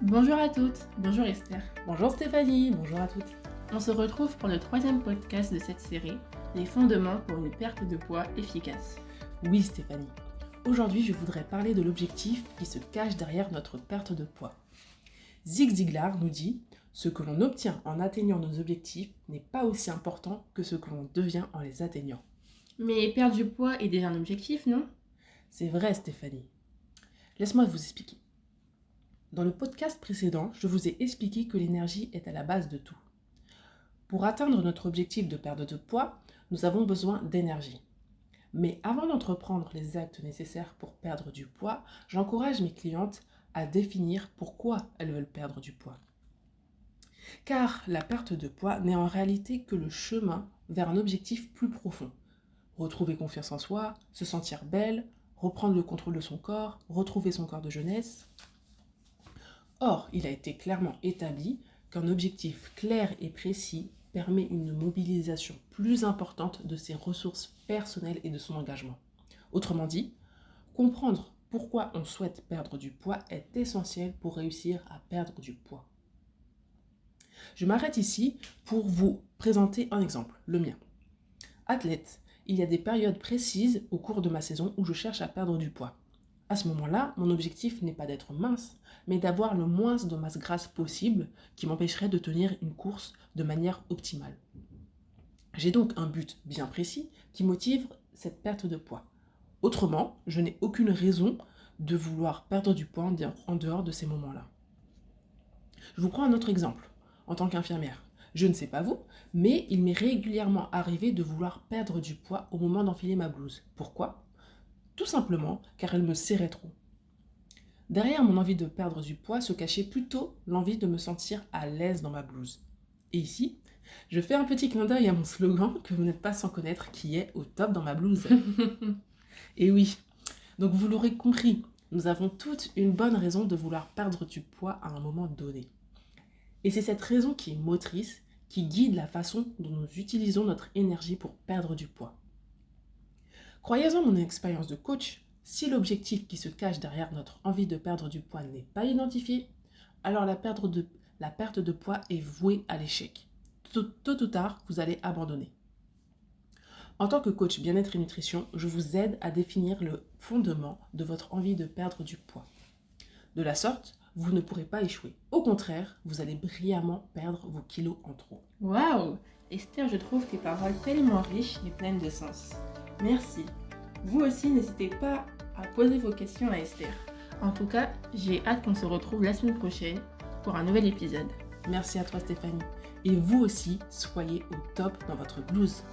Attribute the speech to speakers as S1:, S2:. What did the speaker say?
S1: Bonjour à toutes, bonjour Esther.
S2: Bonjour Stéphanie, bonjour à toutes.
S1: On se retrouve pour le troisième podcast de cette série, les fondements pour une perte de poids efficace.
S2: Oui Stéphanie, aujourd'hui je voudrais parler de l'objectif qui se cache derrière notre perte de poids. Zig Ziglar nous dit « Ce que l'on obtient en atteignant nos objectifs n'est pas aussi important que ce que l'on devient en les atteignant. »
S1: Mais perdre du poids est déjà un objectif, non ?
S2: C'est vrai Stéphanie. Laisse-moi vous expliquer. Dans le podcast précédent, je vous ai expliqué que l'énergie est à la base de tout. Pour atteindre notre objectif de perte de poids, nous avons besoin d'énergie. Mais avant d'entreprendre les actes nécessaires pour perdre du poids, j'encourage mes clientes à définir pourquoi elles veulent perdre du poids. Car la perte de poids n'est en réalité que le chemin vers un objectif plus profond. Retrouver confiance en soi, se sentir belle, reprendre le contrôle de son corps, retrouver son corps de jeunesse. Or, il a été clairement établi qu'un objectif clair et précis permet une mobilisation plus importante de ses ressources personnelles et de son engagement. Autrement dit, comprendre pourquoi on souhaite perdre du poids est essentiel pour réussir à perdre du poids. Je m'arrête ici pour vous présenter un exemple, le mien. Athlète, il y a des périodes précises au cours de ma saison où je cherche à perdre du poids. À ce moment-là, mon objectif n'est pas d'être mince, mais d'avoir le moins de masse grasse possible qui m'empêcherait de tenir une course de manière optimale. J'ai donc un but bien précis qui motive cette perte de poids. Autrement, je n'ai aucune raison de vouloir perdre du poids en dehors de ces moments-là. Je vous prends un autre exemple. En tant qu'infirmière, je ne sais pas vous, mais il m'est régulièrement arrivé de vouloir perdre du poids au moment d'enfiler ma blouse. Pourquoi ? Tout simplement car elle me serrait trop. Derrière mon envie de perdre du poids se cachait plutôt l'envie de me sentir à l'aise dans ma blouse. Et ici, je fais un petit clin d'œil à mon slogan que vous n'êtes pas sans connaître qui est au top dans ma blouse. Et oui, donc vous l'aurez compris, nous avons toutes une bonne raison de vouloir perdre du poids à un moment donné. Et c'est cette raison qui est motrice, qui guide la façon dont nous utilisons notre énergie pour perdre du poids. Croyez-en mon expérience de coach, si l'objectif qui se cache derrière notre envie de perdre du poids n'est pas identifié, alors la perte de poids est vouée à l'échec. Tôt ou tard, vous allez abandonner. En tant que coach bien-être et nutrition, je vous aide à définir le fondement de votre envie de perdre du poids. De la sorte, vous ne pourrez pas échouer. Au contraire, vous allez brillamment perdre vos kilos en trop.
S1: Waouh ! Esther, je trouve tes paroles tellement riches et pleines de sens. Merci. Vous aussi, n'hésitez pas à poser vos questions à Esther. En tout cas, j'ai hâte qu'on se retrouve la semaine prochaine pour un nouvel épisode.
S2: Merci à toi Stéphanie. Et vous aussi, soyez au top dans votre blouse.